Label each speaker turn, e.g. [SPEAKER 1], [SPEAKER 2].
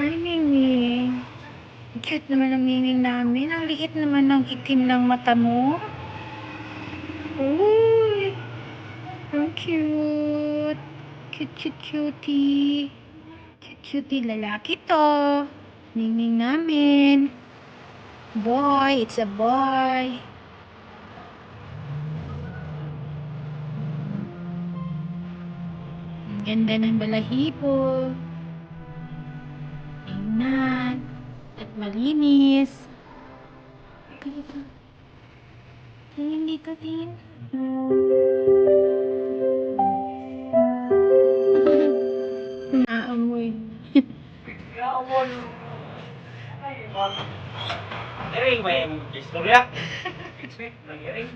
[SPEAKER 1] Hi, Ningning. Ang cute naman ng Ningning namin. Ang liit naman ng itim ng mata mo. Uy! Ang cute. Cutie. Cutie lalaki to. Ningning namin. Boy, it's a boy. Ang ganda ng balahibo. Tingnan. At malinis. Dito. Tingin dito, tingin. Naamoy.
[SPEAKER 2] Ering, may istorya. Ering.